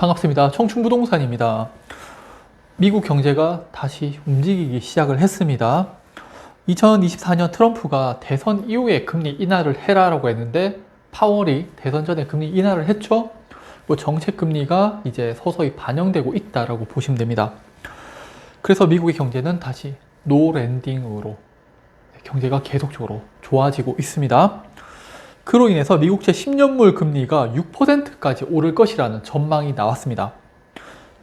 반갑습니다. 청춘부동산입니다. 미국 경제가 다시 움직이기 시작을 했습니다. 2024년 트럼프가 대선 이후에 금리 인하를 해라라고 했는데 파월이 대선 전에 금리 인하를 했죠. 정책 금리가 이제 서서히 반영되고 있다라고 보시면 됩니다. 그래서 미국의 경제는 다시 노랜딩으로 경제가 계속적으로 좋아지고 있습니다. 그로 인해서 미국채 10년물 금리가 6%까지 오를 것이라는 전망이 나왔습니다.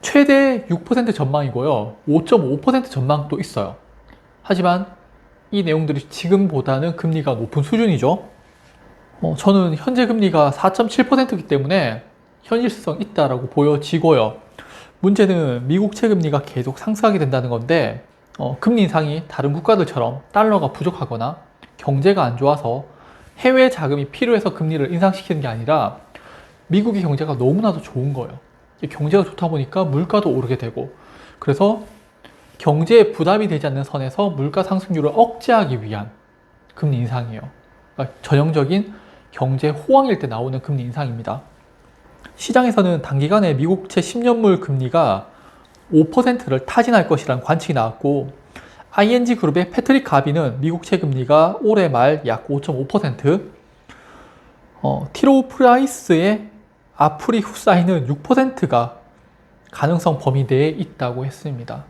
최대 6% 전망이고요. 5.5% 전망도 있어요. 하지만 이 내용들이 지금보다는 금리가 높은 수준이죠. 저는 현재 금리가 4.7%이기 때문에 현실성 있다라고 보여지고요. 문제는 미국채 금리가 계속 상승하게 된다는 건데 금리 인상이 다른 국가들처럼 달러가 부족하거나 경제가 안 좋아서 해외 자금이 필요해서 금리를 인상시키는 게 아니라 미국의 경제가 너무나도 좋은 거예요. 경제가 좋다 보니까 물가도 오르게 되고, 그래서 경제에 부담이 되지 않는 선에서 물가 상승률을 억제하기 위한 금리 인상이에요. 그러니까 전형적인 경제 호황일 때 나오는 금리 인상입니다. 시장에서는 단기간에 미국채 10년물 금리가 5%를 타진할 것이라는 관측이 나왔고, ING 그룹의 패트릭 가비는 미국채 금리가 올해 말 약 5.5%, 티로 프라이스의 아프리 후사인은 6%가 가능성 범위 내에 있다고 했습니다.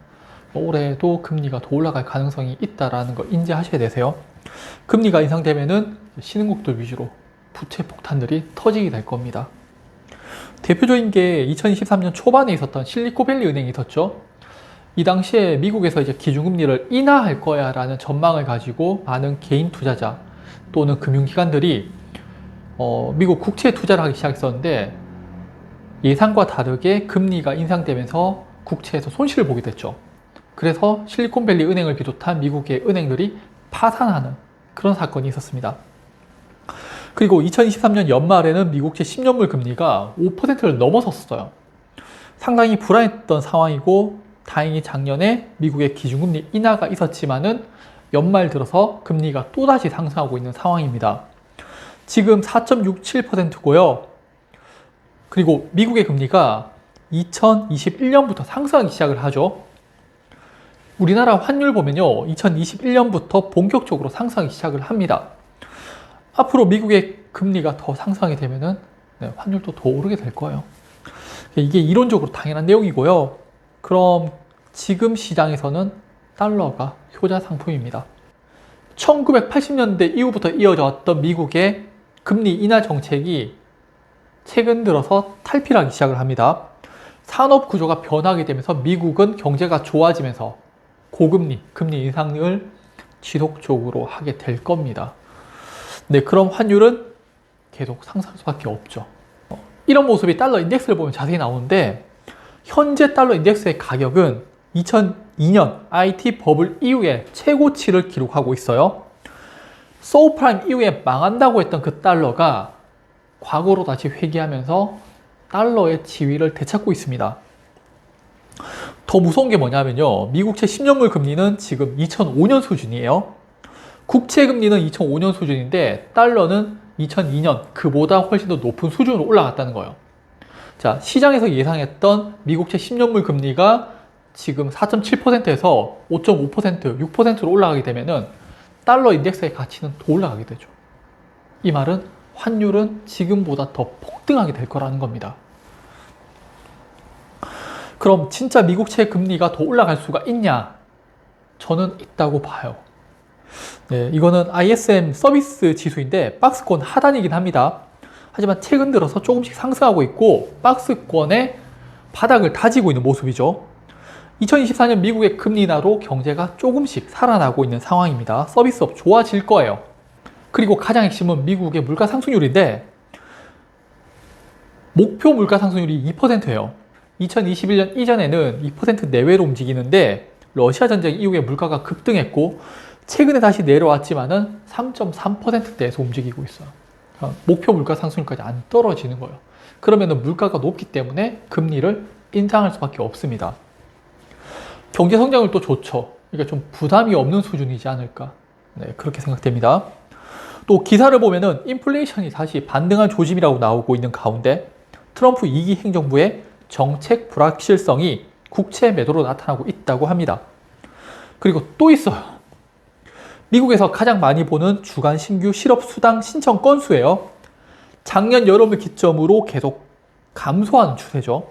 올해도 금리가 더 올라갈 가능성이 있다는 거 인지하셔야 되세요. 금리가 인상되면은 신흥국들 위주로 부채 폭탄들이 터지게 될 겁니다. 대표적인 게 2023년 초반에 있었던 실리콘밸리 은행이 있었죠. 이 당시에 미국에서 이제 기준금리를 인하할 거야 라는 전망을 가지고 많은 개인 투자자 또는 금융기관들이 미국 국채에 투자를 하기 시작했었는데, 예상과 다르게 금리가 인상되면서 국채에서 손실을 보게 됐죠. 그래서 실리콘밸리 은행을 비롯한 미국의 은행들이 파산하는 그런 사건이 있었습니다. 그리고 2023년 연말에는 미국채 10년물 금리가 5%를 넘어섰어요. 상당히 불안했던 상황이고, 다행히 작년에 미국의 기준금리 인하가 있었지만은 연말 들어서 금리가 또다시 상승하고 있는 상황입니다. 지금 4.67%고요. 그리고 미국의 금리가 2021년부터 상승하기 시작을 하죠. 우리나라 환율 보면요, 2021년부터 본격적으로 상승하기 시작을 합니다. 앞으로 미국의 금리가 더 상승하게 되면은 환율도 더 오르게 될 거예요. 이게 이론적으로 당연한 내용이고요. 그럼 지금 시장에서는 달러가 효자 상품입니다. 1980년대 이후부터 이어져 왔던 미국의 금리 인하 정책이 최근 들어서 탈피하기 시작을 합니다. 산업 구조가 변하게 되면서 미국은 경제가 좋아지면서 고금리, 금리 인상을 지속적으로 하게 될 겁니다. 네, 그럼 환율은 계속 상승할 수밖에 없죠. 이런 모습이 달러 인덱스를 보면 자세히 나오는데, 현재 달러 인덱스의 가격은 2002년 IT 버블 이후에 최고치를 기록하고 있어요. 서브프라임 이후에 망한다고 했던 그 달러가 과거로 다시 회귀하면서 달러의 지위를 되찾고 있습니다. 더 무서운 게 뭐냐면요, 미국채 10년물 금리는 지금 2005년 수준이에요. 국채 금리는 2005년 수준인데 달러는 2002년 그보다 훨씬 더 높은 수준으로 올라갔다는 거예요. 자, 시장에서 예상했던 미국채 10년물 금리가 지금 4.7%에서 5.5%, 6%로 올라가게 되면은 달러 인덱스의 가치는 더 올라가게 되죠. 이 말은 환율은 지금보다 더 폭등하게 될 거라는 겁니다. 그럼 진짜 미국채 금리가 더 올라갈 수가 있냐? 저는 있다고 봐요. 네, 이거는 ISM 서비스 지수인데 박스권 하단이긴 합니다. 하지만 최근 들어서 조금씩 상승하고 있고 박스권의 바닥을 다지고 있는 모습이죠. 2024년 미국의 금리 인하로 경제가 조금씩 살아나고 있는 상황입니다. 서비스업 좋아질 거예요. 그리고 가장 핵심은 미국의 물가 상승률인데, 목표 물가 상승률이 2%예요. 2021년 이전에는 2% 내외로 움직이는데 러시아 전쟁 이후에 물가가 급등했고 최근에 다시 내려왔지만은 3.3%대에서 움직이고 있어요. 목표 물가 상승률까지 안 떨어지는 거예요. 그러면은 물가가 높기 때문에 금리를 인상할 수밖에 없습니다. 경제 성장률도 좋죠. 그러니까 좀 부담이 없는 수준이지 않을까. 네, 그렇게 생각됩니다. 또 기사를 보면은 인플레이션이 다시 반등한 조짐이라고 나오고 있는 가운데 트럼프 2기 행정부의 정책 불확실성이 국채 매도로 나타나고 있다고 합니다. 그리고 또 있어요. 미국에서 가장 많이 보는 주간 신규 실업수당 신청 건수예요. 작년 여름을 기점으로 계속 감소하는 추세죠.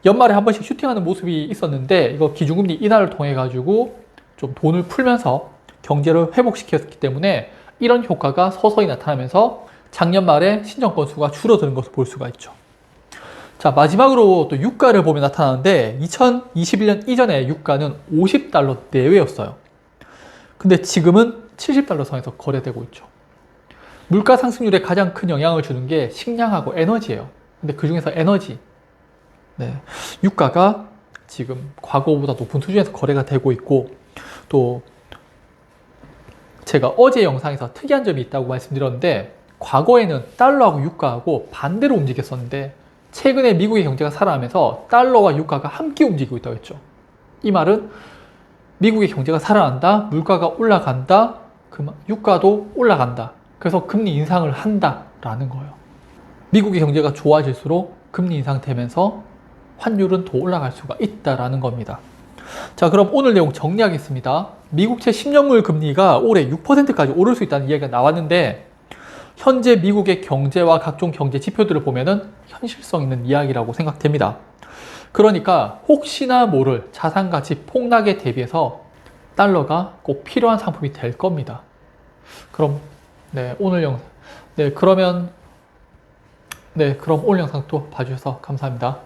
연말에 한 번씩 슈팅하는 모습이 있었는데 이거 기준금리 인하를 통해 가지고 좀 돈을 풀면서 경제를 회복시켰기 때문에 이런 효과가 서서히 나타나면서 작년 말에 신청 건수가 줄어드는 것을 볼 수가 있죠. 자, 마지막으로 또 유가를 보면 나타나는데 2021년 이전에 유가는 $50 내외였어요. 근데 지금은 $70 선에서 거래되고 있죠. 물가 상승률에 가장 큰 영향을 주는 게 식량하고 에너지예요. 근데 그 중에서 에너지, 유가가 지금 과거보다 높은 수준에서 거래가 되고 있고, 또 제가 어제 영상에서 특이한 점이 있다고 말씀드렸는데, 과거에는 달러하고 유가하고 반대로 움직였었는데 최근에 미국의 경제가 살아나면서 달러와 유가가 함께 움직이고 있다고 했죠. 이 말은 미국의 경제가 살아난다, 물가가 올라간다, 유가도 올라간다. 그래서 금리 인상을 한다라는 거예요. 미국의 경제가 좋아질수록 금리 인상되면서 환율은 더 올라갈 수가 있다라는 겁니다. 자, 그럼 오늘 내용 정리하겠습니다. 미국채 10년물 금리가 올해 6%까지 오를 수 있다는 이야기가 나왔는데 현재 미국의 경제와 각종 경제 지표들을 보면은 현실성 있는 이야기라고 생각됩니다. 그러니까 혹시나 모를 자산 가치 폭락에 대비해서 달러가 꼭 필요한 상품이 될 겁니다. 그럼 오늘 영상 그럼 오늘 영상도 봐주셔서 감사합니다.